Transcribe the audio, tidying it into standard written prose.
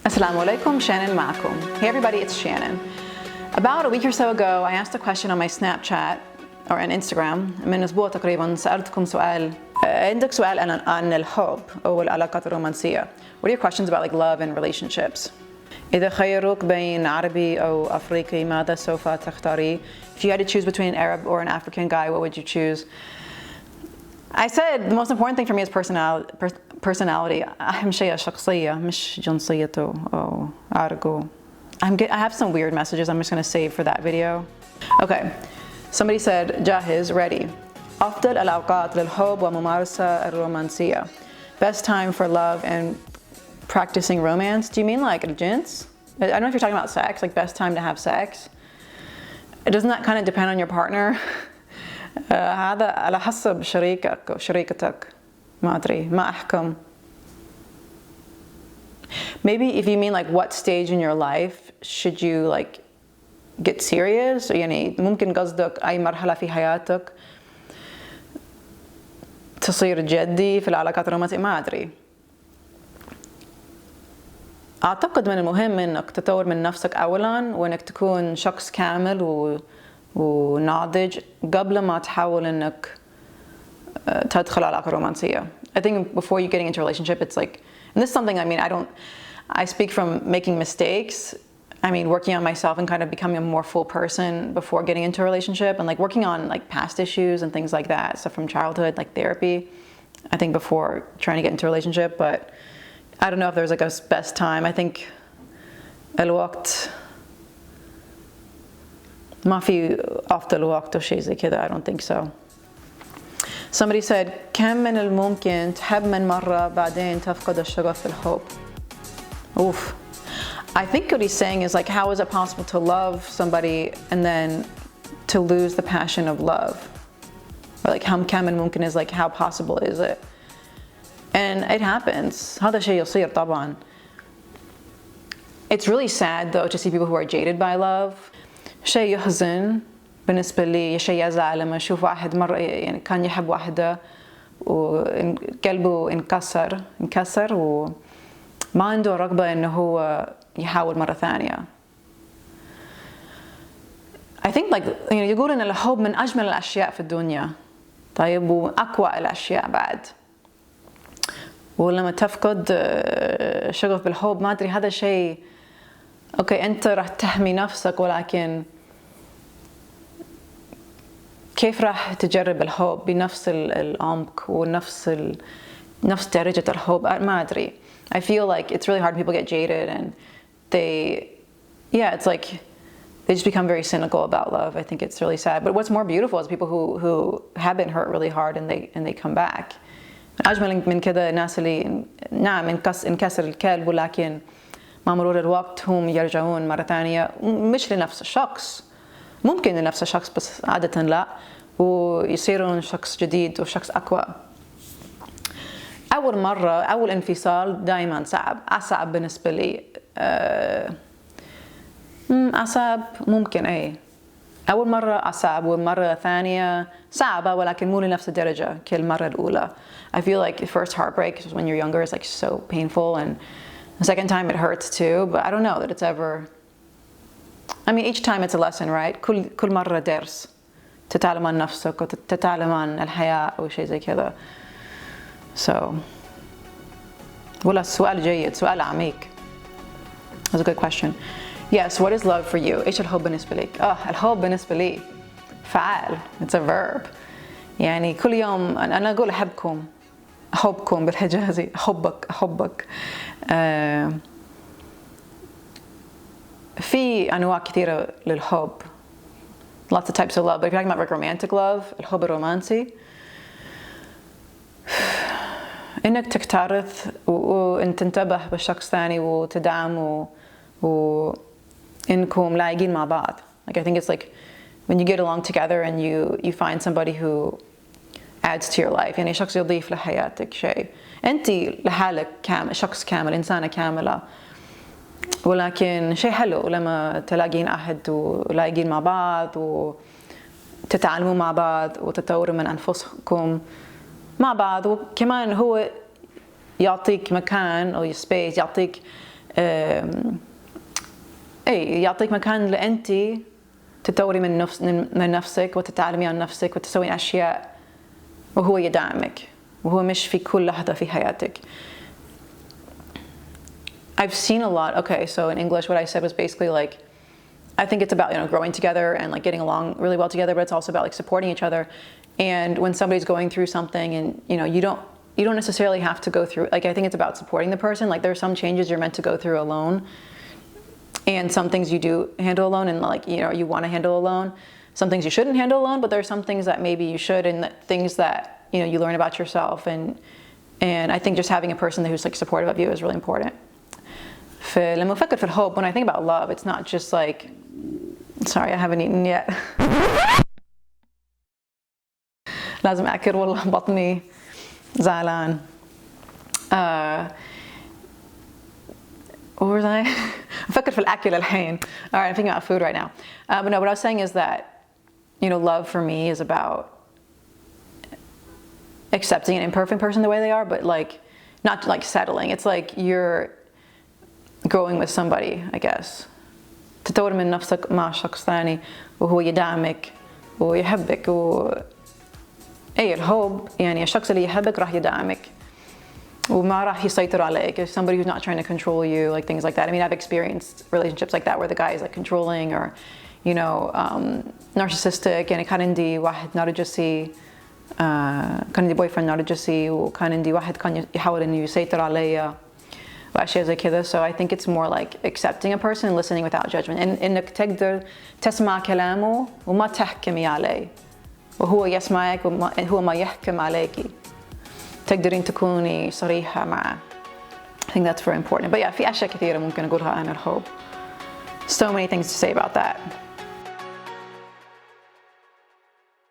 Assalamu alaikum, Shannon معكم. Hey everybody, it's Shannon. About a week or so ago, I asked a question on my Snapchat or on Instagram. من أسبوع تقريبا سألتكم سؤال. عندك سؤال عن الحب أو العلاقات الرومنسية. What are your questions about like love and relationships? إذا خيروك بين عربي أو أفريقي ماذا سوف تختاري? If you had to choose between an Arab or an African guy, what would you choose? I said the most important thing for me is personality. أهم شيء شخصية مش جنسيته أو عرقه. I have some weird messages I'm just going to save for that video. Okay, somebody said جاهز, ready. أفضل الأوقات للحب وممارسة الرومانسية. Best time for love and practicing romance. Do you mean like الجنس? I don't know if you're talking about sex, like best time to have sex. Doesn't that kind of depend on your partner? هذا على حسب شريكك أو شريكتك. ما أدري, ما أحكم. Maybe if you mean like what stage in your life should you like get serious, يعني ممكن قصدك أي مرحلة في حياتك تصير جدي في العلاقات الرومانسية, ما أدري. أعتقد من المهم إنك تطور من نفسك أولاً وإنك تكون شخص كامل وناضج قبل ما تحاول إنك تدخل علاقة رومانسية. I think before you getting into a relationship, it's like, and this is something, I mean, I speak from making mistakes. I mean, working on myself and kind of becoming a more full person before getting into a relationship and like working on like past issues and things like that, stuff from childhood, like therapy, I think before trying to get into a relationship. But I don't know if there's like a best time. I think الوقت ما في أفضل وقت أو شيء زي كذا. I don't think so. Somebody said كم من الممكن تحب من مرة بعدين تفقد الشغف في الحب. Oof. I think what he's saying is like, how is it possible to love somebody and then to lose the passion of love? Or like كم من ممكن is like, how possible is it? And it happens. هذا شيء يصير طبعا. It's really sad though to see people who are jaded by love. شيء يحزن بالنسبة لي, شيء يزعل لما أشوف واحد مرة يعني كان يحب واحدة وقلبه انكسر وما عنده رغبة إنه هو يحاول مرة ثانية. I think like يقول إن الحب من أجمل الأشياء في الدنيا, طيب وأقوى الأشياء بعد. ولما تفقد شغف بالحب ما أدري, هذا شيء أوكي أنت راح تحمي نفسك, ولكن كيف راح تجرب الحب بنفس العمق ونفس نفس درجة الحب, ما أدري. I feel like it's really hard when people get jaded and it's like they just become very cynical about love. I think it's really sad. But what's more beautiful is people who have been hurt really hard and they come back. أجمل من كذا الناس اللي نعم انكسر القلب ولكن مع مرور الوقت هم يرجعون مرة ثانية, مش لنفس الشخص, ممكن لنفس الشخص بس عادة لا, ويصيرون شخص جديد وشخص أقوى. أول مرة أول انفصال دائما أصعب بالنسبة لي. أصعب ممكن أول مرة أصعب والمرة الثانية صعبة ولكن مو لنفس الدرجة كالمرة الأولى. I feel like the first heartbreak when you're younger is like so painful, and the second time it hurts too, but I don't know that it's ever, I mean each time it's a lesson, right? كل مرة درس تتعلم عن نفسك وتتعلم عن الحياة أو شيء زي كذا. So ولا سؤال جيد, سؤال عميق. That's a good question. Yes, what is love for you? إيش الحب بالنسبة لك؟ الحب بالنسبة لي فعال. It's a verb. يعني كل يوم أنا أقول أحبكم بالحجازي, أحبك. في أنواع كثيرة للحب. Lots of types of love. But if you're talking about like romantic love, الحب الرومانسي, إنك تكترث وإن تنتبه بالشخص ثاني وتدعم وإنكم لايقين مع بعض. Like I think it's like when you get along together and you find somebody who adds to your life, يعني شخص يضيف لحياتك شيء. أنت لحالك شخص كامل, إنسانة كاملة, ولكن شيء حلو لما تلاقين أحد ولاقين مع بعض وتتعلموا مع بعض وتطوروا من أنفسكم مع بعض, وكمان هو يعطيك مكان أو سبيس, يعطيك اي يعطيك مكان لأنتي تطوري من نفسك وتتعلمي عن نفسك وتسوي أشياء وهو يدعمك وهو مش في كل لحظة في حياتك. I've seen a lot. Okay, so in English what I said was basically like, I think it's about, you know, growing together and like getting along really well together, but it's also about like supporting each other. And when somebody's going through something and, you know, you don't necessarily have to go through, like, I think it's about supporting the person. Like, there are some changes you're meant to go through alone, and some things you do handle alone, and like, you know, you want to handle alone. Some things you shouldn't handle alone, but there are some things that maybe you should, and that things that, you know, you learn about yourself. And I think just having a person who's like supportive of you is really important. فلما أفكر في الحب, when I think about love, it's not just like, sorry, I haven't eaten yet. لازم أكل والله بطني زعلان. What was I? أفكر في الأكل الحين. All right, I'm thinking about food right now. But no, what I was saying is that, you know, love for me is about accepting an imperfect person the way they are, but like, not like settling. It's like you're growing with somebody, I guess. تطور من نفسك مع شخص ثاني وهو يدعمك ويحبك أي الحب يعني الشخص اللي يحبك راح يدعمك وما راح يسيطر عليك. If somebody who's not trying to control you, like things like that. I mean, I've experienced relationships like that where the guy is like controlling or, you know, narcissistic. يعني كان عندي واحد نرجسي, كان عندي boyfriend نرجسي وكان عندي واحد كان يحاول إنه يسيطر عليا وأشياء زي كذا. So I think it's more like accepting a person and listening without judgment. إنك تقدر تسمع كلامه وما تحكمي عليه وهو يسمعك وهو ما يحكم عليكي. تقدرين تكوني صريحة معه. I think that's very important. But yeah, في أشياء كثيرة ممكن أقولها عن الحب. So many things to say about that.